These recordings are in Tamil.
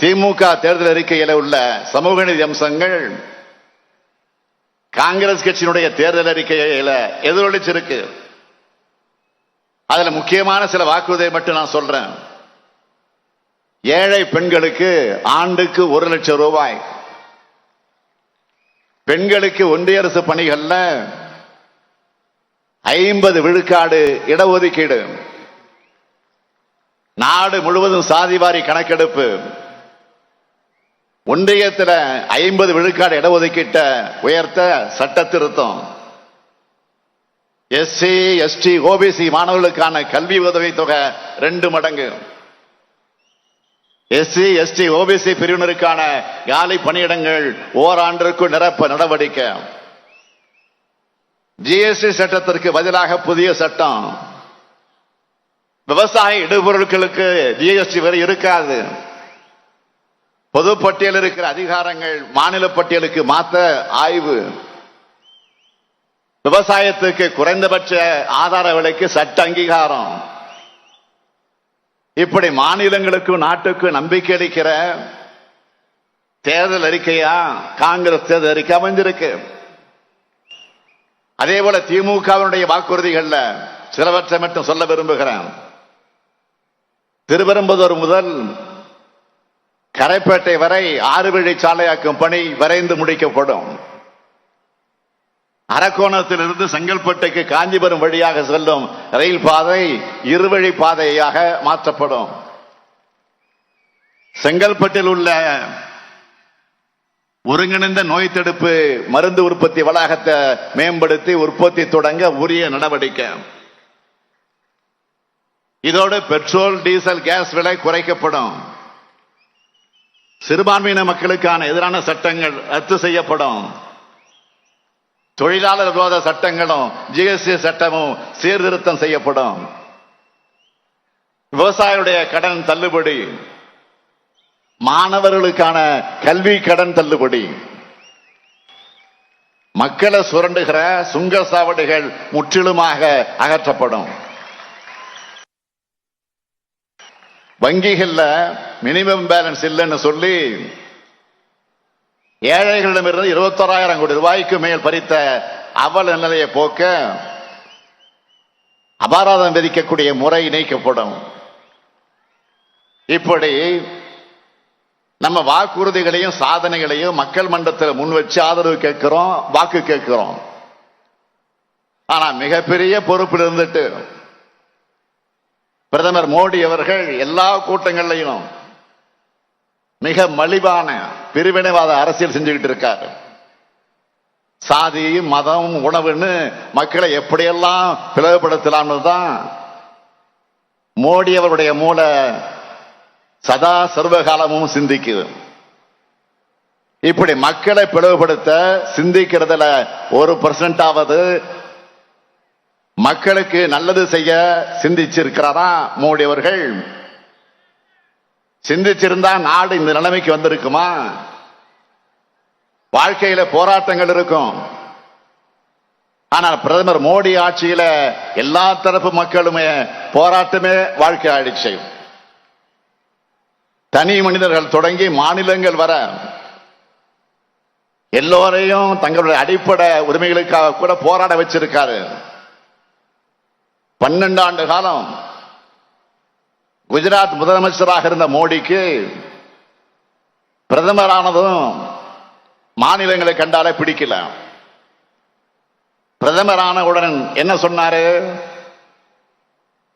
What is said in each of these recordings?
திமுக தேர்தல் அறிக்கையில உள்ள சமூக நீதி அம்சங்கள் காங்கிரஸ் கட்சியினுடைய தேர்தல் அறிக்கையில எதிரொலிச்சிருக்கு. அதுல முக்கியமான சில வாக்குறுதியை மட்டும் நான் சொல்றேன். ஏழை பெண்களுக்கு ஆண்டுக்கு 1 லட்சம் ரூபாய், பெண்களுக்கு ஒன்றிய அரசு பணிகள்ல 50 விழுக்காடு இடஒதுக்கீடு, நாடு முழுவதும் சாதிவாரி கணக்கெடுப்பு, ஒன்றியத்தில் 50 விழுக்காடு இடஒதுக்கீட்ட உயர்த்த சட்ட திருத்தம், எஸ்சி எஸ்டி ஓபிசி மாணவர்களுக்கான கல்வி உதவி தொகை 2 மடங்கு, எஸ்சி எஸ்டி ஓபிசி பிரிவினருக்கான காலி பணியிடங்கள் ஓராண்டிற்குள் நிரப்ப நடவடிக்கை, ஜிஎஸ்டி சட்டத்திற்கு பதிலாக புதிய சட்டம், விவசாய இடுபொருட்களுக்கு ஜிஎஸ்டி வரி இருக்காது, பொதுப்பட்டியல் இருக்கிற அதிகாரங்கள் மாநில பட்டியலுக்கு மாற்ற ஆய்வு, விவசாயத்துக்கு குறைந்தபட்ச ஆதார விலைக்கு சட்ட அங்கீகாரம். இப்படி மாநிலங்களுக்கும் நாட்டுக்கும் நம்பிக்கை அளிக்கிற தேர்தல் அறிக்கையா காங்கிரஸ் தேர்தல் அறிக்கை அமைஞ்சிருக்கு. அதே போல திமுகவினுடைய வாக்குறுதிகள்ல சிலவற்றை மட்டும் சொல்ல விரும்புகிறேன். திருவெரும்புதூர் முதல் கரைப்பேட்டை வரை 6 வழிச்சாலையாக்கும் பணி விரைந்து முடிக்கப்படும். அரக்கோணத்திலிருந்து செங்கல்பட்டுக்கு காஞ்சிபுரம் வழியாக செல்லும் ரயில் பாதை 2 வழி பாதையாக மாற்றப்படும். செங்கல்பட்டில் உள்ள ஒருங்கிணைந்த நோய் தடுப்பு மருந்து உற்பத்தி வளாகத்தை மேம்படுத்தி உற்பத்தி தொடங்க உரிய நடவடிக்கை. இதோடு பெட்ரோல் டீசல் கேஸ் விலை குறைக்கப்படும். சிறுபான்மையின மக்களுக்கான எதிரான சட்டங்கள் ரத்து செய்யப்படும். தொழிலாளர் விரோத சட்டங்களும் ஜிஎஸ்டி சட்டமும் சீர்திருத்தம் செய்யப்படும். விவசாயிகளுடைய கடன் தள்ளுபடி, மாணவர்களுக்கான கல்வி கடன் தள்ளுபடி, மக்களை சுரண்டுகிற சுங்க சாவடிகள் முற்றிலுமாக அகற்றப்படும். வங்கிகள்ல மினிமம் பேலன்ஸ் இல்லைன்னு சொல்லி ஏழைகளிடமிருந்து 21,000 கோடி ரூபாய்க்கு மேல் பறித்த அவல நிலையை போக்க அபராதம் விதிக்கக்கூடிய முறை நீக்கப்படும். இப்படி நம்ம வாக்குறுதிகளையும் சாதனைகளையும் மக்கள் மன்றத்தில் முன் வச்சு ஆதரவு கேட்கிறோம், வாக்கு கேட்கிறோம். ஆனா மிகப்பெரிய பொறுப்பில் இருந்துட்டு பிரதமர் மோடி அவர்கள் எல்லா கூட்டங்களையும் மிக மலிவான பிரிவினைவாத அரசியல் செஞ்சுக்கிட்டு இருக்காரு. சாதி மதம் உணவுன்னு மக்களை எப்படியெல்லாம் பிளவுபடுத்தலாம்னு தான் மோடி அவருடைய மூளை சதா சர்வகாலமும் சிந்திக்குது. இப்படி மக்களை பிளவுபடுத்த சிந்திக்கிறதுல 1% மக்களுக்கு நல்லது செய்ய சிந்திச்சிருக்கிறாரா மோடி அவர்கள்? சிந்திச்சிருந்தா நாடு இந்த நிலைமைக்கு வந்திருக்குமா? வாழ்க்கையில போராட்டங்கள் இருக்கும். ஆனால் பிரதமர் மோடி ஆட்சியில எல்லா தரப்பு மக்களுமே போராட்டமே வாழ்க்கை ஆயிடுச்சு. தனி மனிதர்கள் தொடங்கி மாநிலங்கள் வர எல்லோரையும் தங்களுடைய அடிப்படை உரிமைகளுக்காக கூட போராட வச்சிருக்காரு. 12 ஆண்டு காலம் குஜராத் முதலமைச்சராக இருந்த மோடிக்கு பிரதமரானதும் மாநிலங்களை கண்டாலே பிடிக்கல. பிரதமரானவுடன் என்ன சொன்னாரு?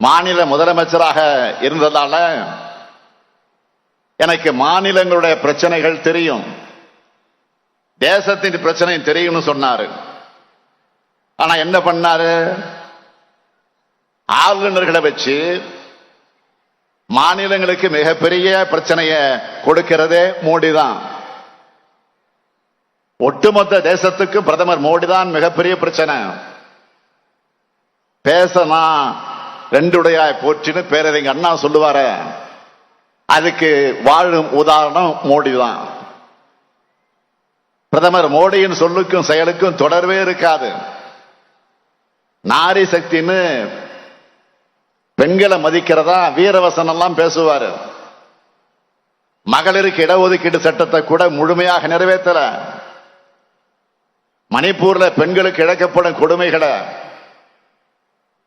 மாநில முதலமைச்சராக இருந்ததால எனக்கு மாநிலங்களுடைய பிரச்சனைகள் தெரியும், தேசத்தின் பிரச்சனை தெரியும்னு சொன்னாரு. ஆனா என்ன பண்ணாரு? ஆளுநர்களை வச்சு மாநிலங்களுக்கு மிகப்பெரிய பிரச்சனையை கொடுக்கிறதே மோடி தான். ஒட்டுமொத்த தேசத்துக்கு பிரதமர் மோடி தான் மிகப்பெரிய பிரச்சனை. பேசனா 2 உடையாய் போற்றின்னு பேரறிஞர் அண்ணா சொல்லுவாரு. அதுக்கு வாழும் உதாரணம் மோடி தான். பிரதமர் மோடியின் சொல்லுக்கும் செயலுக்கும் தொடர்பே இருக்காது. நாரி சக்தின்னு பெண்களை மதிக்கிறதா வீரவசனம் எல்லாம் பேசுவாரு. மகளிருக்கு இடஒதுக்கீடு சட்டத்தை கூட முழுமையாக நிறைவேற்றல. மணிப்பூர்ல பெண்களுக்கு இழைக்கப்படும் கொடுமைகளை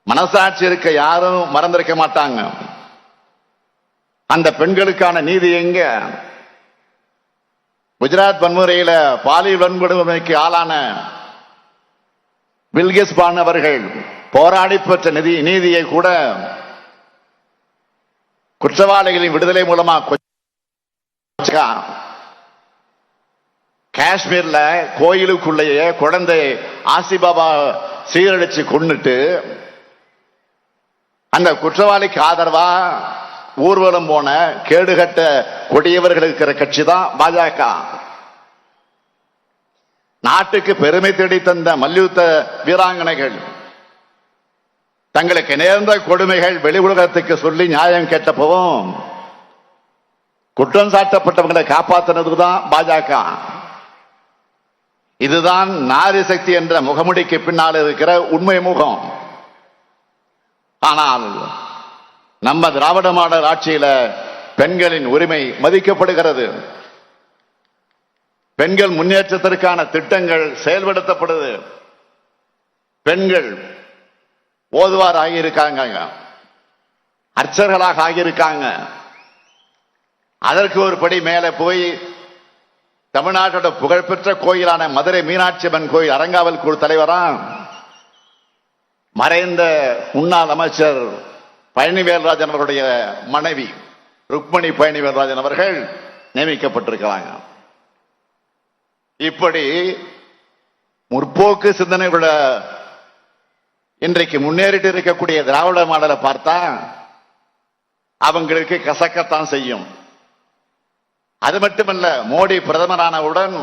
மனசாட்சி இருக்க யாரும் மறந்திருக்க மாட்டாங்க. அந்த பெண்களுக்கான நீதி எங்க? குஜராத் வன்முறையில பாலியல் வன்கொடுமைக்கு ஆளான பில்கிஸ் பானு அவர்கள் போராடி பெற்ற நீதியை கூட குற்றவாளிகளின் விடுதலை மூலமா காஷ்மீர்ல கோயிலுக்குள்ளேயே குழந்தை ஆசிபாபா சீரழிச்சு கொண்டுட்டு அந்த குற்றவாளிக்கு ஆதரவா ஊர்வலம் போன கேடுகட்ட கொடியவர்கள் இருக்கிற கட்சி தான் பாஜக. நாட்டுக்கு பெருமை தேடி தந்த மல்யுத்த வீராங்கனைகள் தங்களுக்கு நேர்ந்த கொடுமைகள் வெளி உலகத்துக்கு சொல்லி நியாயம் கேட்டப்பவும் குற்றம் சாட்டப்பட்டவங்களை காப்பாற்றினதுக்கு தான் பாஜக. இதுதான் நாரி சக்தி என்ற முகமுடிக்கு பின்னால் இருக்கிற உண்மை முகம். ஆனால் நம்ம திராவிட மாடல் ஆட்சியில பெண்களின் உரிமை மதிக்கப்படுகிறது. பெண்கள் முன்னேற்றத்திற்கான திட்டங்கள் செயல்படுத்தப்படுது. பெண்கள் ஓதுவார் ஆகியிருக்காங்க, அர்ச்சகர்களாக ஆகியிருக்காங்க. அதற்கு ஒரு படி மேலே போய் தமிழ்நாட்டோட புகழ்பெற்ற கோயிலான மதுரை மீனாட்சி அம்மன் கோயில் அறங்காவல் குழு தலைவரா மறைந்த முன்னாள் அமைச்சர் பழனிவேல்ராஜன் அவருடைய மனைவி ருக்மணி பழனிவேல்ராஜன் அவர்கள் நியமிக்கப்பட்டிருக்கிறாங்க. இப்படி முற்போக்கு சிந்தனைகளோட இன்றைக்கு முன்னேறிட்டு இருக்கக்கூடிய திராவிட மாடலை பார்த்தா அவங்களுக்கு கசக்கத்தான் செய்யும். அது மட்டுமல்ல, மோடி பிரதமரானவுடன்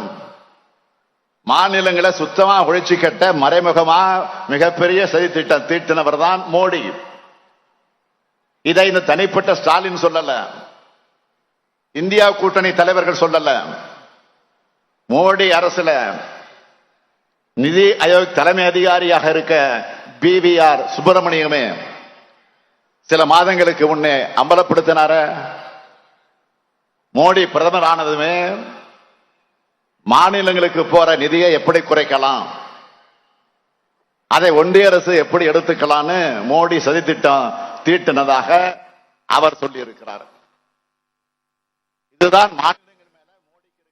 மாநிலங்களை சுத்தமா ஒழிச்சு கட்ட மறைமுகமா மிகப்பெரிய சதி திட்டம் தீட்டினவர் தான் மோடி. இதை இந்த தனிப்பட்ட ஸ்டாலின் சொல்லல, இந்தியா கூட்டணி தலைவர்கள் சொல்லல. மோடி அரசுல நிதி ஆயோக் தலைமை அதிகாரியாக இருக்க BVR சுப்பிரமணியமே சில மாதங்களுக்கு முன்னே அம்பலப்படுத்தினார. மோடி பிரதமர் ஆனதுமே மாநிலங்களுக்கு போற நிதியை எப்படி குறைக்கலாம், அதை ஒன்றிய அரசு எப்படி எடுத்துக்கலாம்னு மோடி சதித்திட்டம் தீட்டினதாக அவர் சொல்லி இருக்கிறார். இதுதான் மாநிலங்கள் மேல மோடிக்கு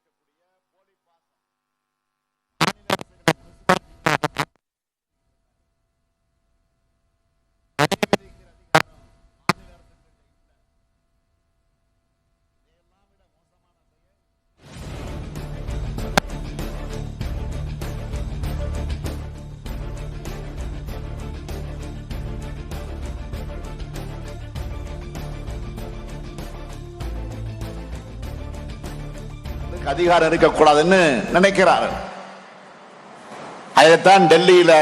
அதிகாரம் இருக்கக்கூடாதுன்னு நினைக்கிறார். அதைத்தான் டெல்லியில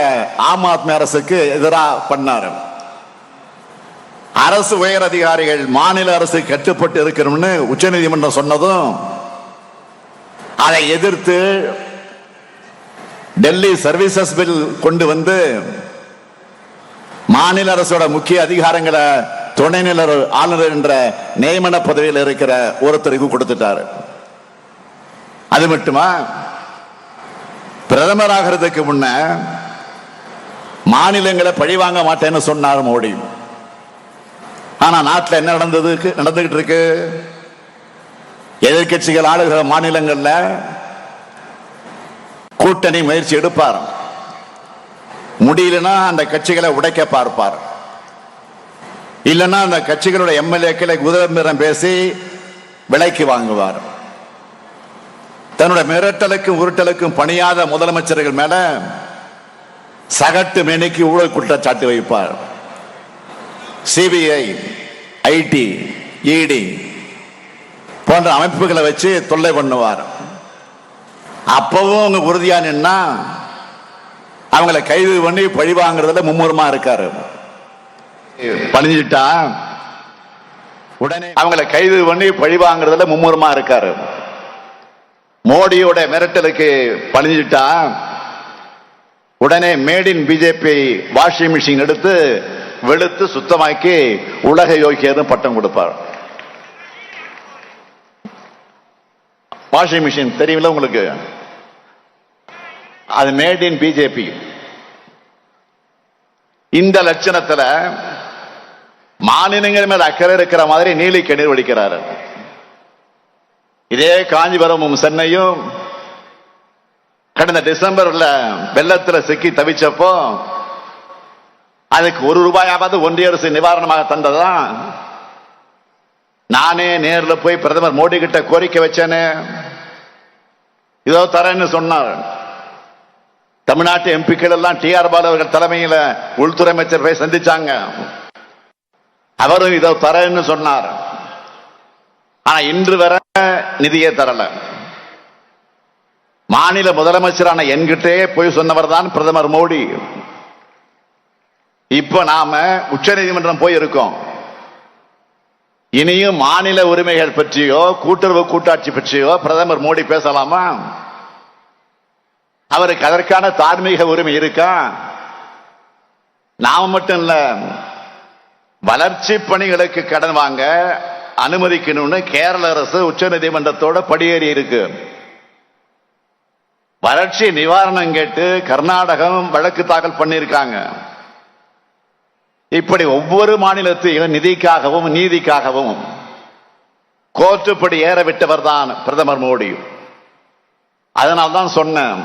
ஆம் ஆத்மி அரசுக்கு எதிராக பண்ணார். அரசு உயர் அதிகாரிகள் மாநில அரசு கட்டுப்பட்டு இருக்கணும்னு உச்சநீதிமன்றம் சொன்னதும் அதை எதிர்த்து டெல்லி சர்வீசஸ் பில் கொண்டு வந்து மாநில அரசோட முக்கிய அதிகாரங்களை துணைநிலை ஆளுநர் என்ற நியமன பதவியில் இருக்கிற ஒருத்தருக்கு கொடுத்துட்டாரு. அது மட்டுமா, பிரதமர் ஆகிறதுக்கு முன்ன மாநிலங்களை பழிவாங்க மாட்டேன்னு சொன்னார் மோடி. ஆனா நாட்டில் என்ன நடந்துகிட்டு இருக்கு? எதிர்கட்சிகள் ஆளுகிற மாநிலங்கள்ல கூட்டணி முயற்சி எடுப்பார். முடியலன்னா அந்த கட்சிகளை உடைக்க பார்ப்பார். இல்லைன்னா அந்த கட்சிகளோட MLA-க்களை உதவிரம் பேசி விலைக்கு வாங்குவார். தன்னுடைய மிரட்டலுக்கும் உருட்டலுக்கும் பணியாத முதலமைச்சர்கள் மேல சகட்டு மேனிக்கு ஊழல் குற்றச்சாட்டு வைப்பார். CBI, IT, ED போன்ற அமைப்புகளை வச்சு தொல்லை பண்ணுவார். அப்பவும் அவங்க உறுதியா நின்னா அவங்களை கைது பண்ணி பழி வாங்குறதுல மும்முரமா இருக்காரு. பணிஞ்சிட்டா உடனே அவங்களை கைது பண்ணி பழி வாங்குறதுல மும்முரமா இருக்காரு. மோடியோட மிரட்டலுக்கு பணிஞ்சிட்டா உடனே made in BJP washing machine எடுத்து வெளுத்து சுத்தமாக்கி உலக யோகியதும் பட்டம் கொடுப்பார். வாஷிங் மிஷின் தெரியுமில்ல உங்களுக்கு, அது மேட் இன் பிஜேபி. இந்த லட்சணத்துல மாநிலங்கள் மேல் அக்கறை இருக்கிற மாதிரி நீலி கண்ணீர் வடிக்கிறாரு. இதே காஞ்சிபுரமும் சென்னையும் கடந்த டிசம்பர்ல வெள்ளத்துல சிக்கி தவிச்சப்போ அதுக்கு ₹1 ஒன்றிய அரசு நிவாரணமாக தந்ததா நானே நேர்ல போய் பிரதமர் மோடி கிட்ட கோரிக்கை வச்சேனே, இதோ தரேன்னு சொன்னார். தமிழ்நாட்டு எம்பிக்கள் எல்லாம் டிஆர் பாலு அவர்கள் தலைமையில் உள்துறை அமைச்சர் போய் சந்திச்சாங்க. அவரும் இதோ தரேன்னு சொன்னார். ஆனா இன்று வர நிதியே தரல. மாநில முதலமைச்சரான என்கிட்டே போய் சொன்னவர் தான் பிரதமர் மோடி. இப்ப நாம உச்ச நீதிமன்றம் போயிருக்கோம். இனியும் மாநில உரிமைகள் பற்றியோ கூட்டுறவு கூட்டாட்சி பற்றியோ பிரதமர் மோடி பேசலாமா? அவருக்கு அதற்கான தார்மீக உரிமை இருக்கா? நாம மட்டும் இல்ல, வளர்ச்சி பணிகளுக்கு கடன் வாங்க அனுமதிக்கணும்னு கேரள அரசு உச்ச நீதிமன்றத்தோட படியேறி இருக்கு. வறட்சி நிவாரணம் கேட்டு கர்நாடகம் வழக்கு தாக்கல் பண்ணியிருக்காங்க. இப்படி ஒவ்வொரு மாநிலத்தையும் நிதிக்காகவும் நீதிக்காகவும் கோர்ட்டுப்படி ஏற விட்டவர் தான் பிரதமர் மோடி. அதனால்தான் சொன்னேன்,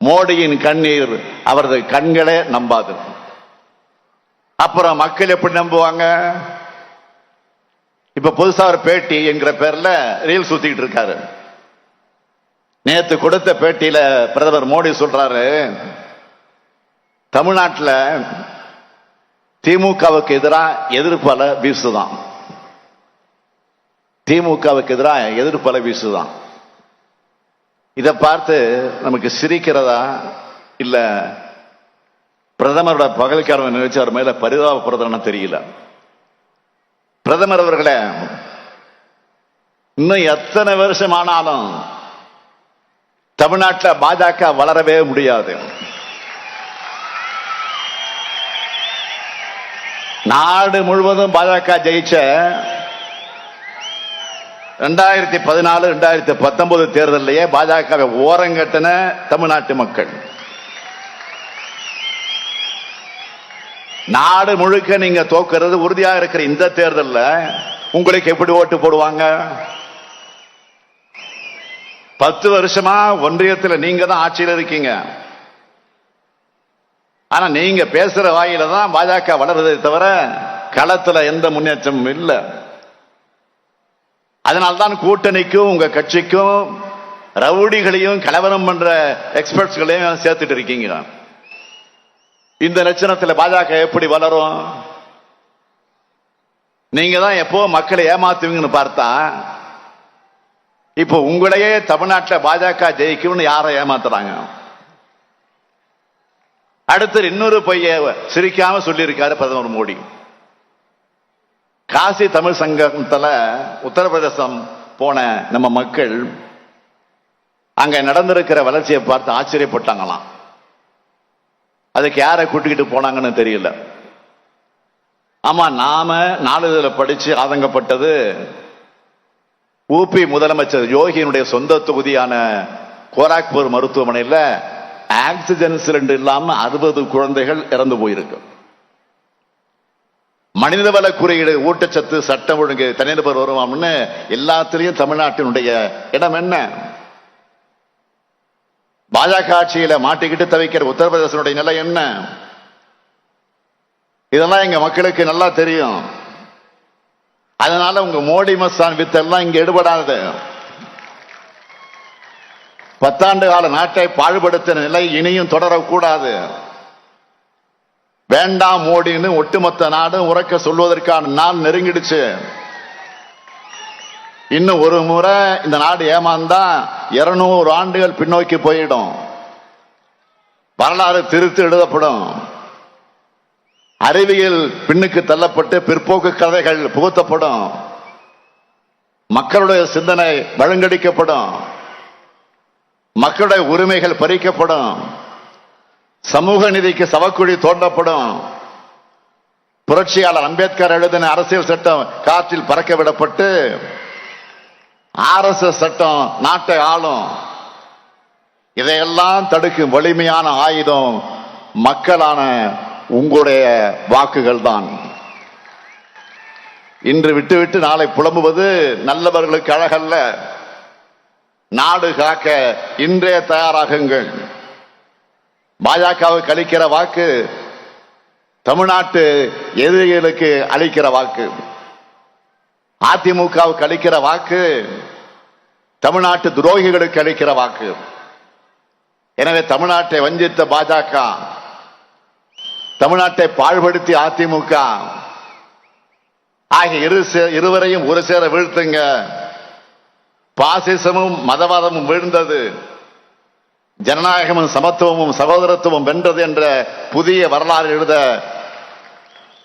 மோடியின் கண்ணீர் அவரது கண்களே நம்பாது. அப்புறம் மக்கள் எப்படி நம்புவாங்க? இப்ப புதுசா ஒரு பேட்டி என்கிற பேர்ல ரீல் சுத்திட்டு இருக்காரு. நேத்து கொடுத்த பேட்டியில பிரதமர் மோடி சொல்றாரு, தமிழ்நாட்டில் திமுகவுக்கு எதிராக எதிர்ப்பல வீசுதான். திமுகவுக்கு எதிராக எதிர்ப்பல வீசுதான். இதை பார்த்து நமக்கு சிரிக்கிறதா இல்ல பிரதமரோட பகல்காரன் நினைச்சு அவர் மேல பரிதாபப்படுறதுன்னு தெரியல. பிரதமர் அவர்களே, இன்னும் எத்தனை வருஷம் ஆனாலும் தமிழ்நாட்டில் பாஜக வளரவே முடியாது. நாடு முழுவதும் பாஜக ஜெயிச்ச 2014 2019 தேர்தலையே பாஜகவை ஓரங்கட்டின தமிழ்நாட்டு மக்கள். நாடு முழுக்க நீங்க தோக்கிறது உறுதியாக இருக்கிற இந்த தேர்தலில் உங்களுக்கு எப்படி ஓட்டு போடுவாங்க? 10 வருஷமா ஒன்றியத்தில் நீங்க தான் ஆட்சியில் இருக்கீங்க. ஆனா நீங்க பேசுற வாயில தான் பாஜக வளர்றதை தவிர களத்துல எந்த முன்னேற்றமும் இல்லை. அதனால்தான் கூட்டணிக்கும் உங்க கட்சிக்கும் ரவுடிகளையும் கலவரம் பண்ற எக்ஸ்பர்ட்ஸ்களையும் சேர்த்துட்டு இருக்கீங்க. இந்த லட்சணத்தில் பாஜக எப்படி வளரும்? நீங்க தான் எப்போ மக்களை ஏமாத்துவீங்கன்னு பார்த்தா இப்போ உங்களையே தமிழ்நாட்டில் பாஜக ஜெயிக்கும்னு யாரை ஏமாத்துறாங்க? அடுத்து இன்னொரு பைய சிரிக்காம சொல்லியிருக்காரு பிரதமர் மோடி. காசி தமிழ் சங்கத்துல உத்தரப்பிரதேசம் போன நம்ம மக்கள் அங்க நடந்திருக்கிற வளர்ச்சியை பார்த்து ஆச்சரியப்பட்டாங்களாம். அதுக்கு யாரை கூட்டிக்கிட்டு போனாங்கன்னு தெரியல. ஆமா, நாம நாளிதழ படிச்சு ஆதங்கப்பட்டது ஊபி முதலமைச்சர் யோகியினுடைய சொந்த தொகுதியான கோராக்பூர் மருத்துவமனையில் ஆக்சிஜன் சிலிண்டர் இல்லாம 60 குழந்தைகள் இறந்து போயிருக்கு. மனிதவள குறியீடு, ஊட்டச்சத்து, சட்டம் ஒழுங்கு, தனிநபர் வருவாம்னு எல்லாத்திலையும் தமிழ்நாட்டினுடைய இடம் என்ன? பாஜக ஆட்சியில மாட்டிக்கிட்டு தவிக்கிற உத்தரப்பிரதேசனுடைய நிலை என்ன? இதெல்லாம் எங்க மக்களுக்கு நல்லா தெரியும். அதனால உங்க மோடி மஸ்தான் வித்தெல்லாம் இங்க எடுபடாது. 10 ஆண்டு கால நாட்டை பாழ்படுத்தின நிலை இனியும் தொடரக்கூடாது. வேண்டாம் மோடின்னு ஒட்டுமொத்த நாடும் உறக்க சொல்வதற்கான நாள் நெருங்கிடுச்சு. இன்னும் ஒரு முறை இந்த நாடு ஏமாந்தா 200 ஆண்டுகள் பின்னோக்கி போயிடும். வரலாறு திருத்தி எழுதப்படும். அறிவியல் பின்னுக்கு தள்ளப்பட்டு பிற்போக்கு கதைகள் புகுத்தப்படும். மக்களுடைய சிந்தனை வழங்கடிக்கப்படும். மக்களுடைய உரிமைகள் பறிக்கப்படும். சமூக நீதிக்கு சவக்குழி தோண்டப்படும். புரட்சியாளர் அம்பேத்கர் எழுதின அரசியல் சட்டம் காற்றில் பறக்க விடப்பட்டு RSS சட்டம் நாட்டை ஆளும். இதையெல்லாம் தடுக்கும் வலிமையான ஆயுதம் மக்களான உங்களுடைய வாக்குகள் தான். இன்று விட்டுவிட்டு நாளை புலம்புவது நல்லவர்களுக்கு அழகல்ல. நாடு காக்க இன்றே தயாராகுங்கள். பாஜகவுக்கு அளிக்கிற வாக்கு தமிழ்நாட்டு எதிரிகளுக்கு அளிக்கிற வாக்கு. அதிமுகவுக்கு அளிக்கிற வாக்கு தமிழ்நாட்டு துரோகிகளுக்கு அளிக்கிற வாக்கு. எனவே தமிழ்நாட்டை வஞ்சித்த பாஜக, தமிழ்நாட்டை பாழ்படுத்தி அதிமுக ஆகிய இருவரையும் ஒரு சேர வீழ்த்துங்க. பாசிசமும் மதவாதமும் வீழ்ந்தது, ஜனநாயகமும் சமத்துவமும் சகோதரத்துவம் வென்றது என்ற புதிய வரலாறு எழுத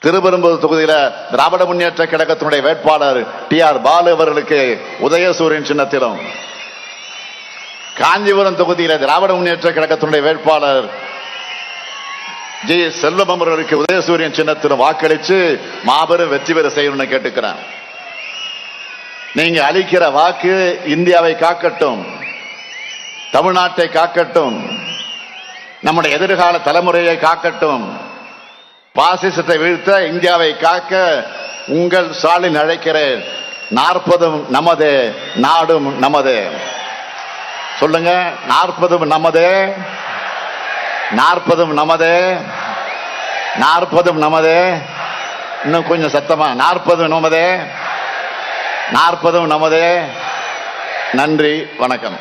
திருப்பெரும்புதூர் தொகுதியில திராவிட முன்னேற்ற கழகத்தினுடைய வேட்பாளர் TR பாலு அவர்களுக்கு உதயசூரியன் சின்னத்திலும், காஞ்சிபுரம் தொகுதியில திராவிட முன்னேற்ற கழகத்தினுடைய வேட்பாளர் ஜி செல்வம் அவர்களுக்கு உதயசூரியன் சின்னத்திலும் வாக்களித்து மாபெரும் வெற்றி பெற செய்யணும்னு கேட்டுக்கிறேன். நீங்க அளிக்கிற வாக்கு இந்தியாவை காக்கட்டும், தமிழ்நாட்டை காக்கட்டும், நம்முடைய எதிர்கால தலைமுறையை காக்கட்டும். பாசிசத்தை வீழ்த்த இந்தியாவை காக்க உங்கள் ஸ்டாலின் அழைக்கிறேன். 40 நமது, நாடும் நமது. சொல்லுங்க, 40 நமது, 40 நமது, 40 நமது. இன்னும் கொஞ்சம் சத்தமா, 40 நமது, 40 நமது. நன்றி, வணக்கம்.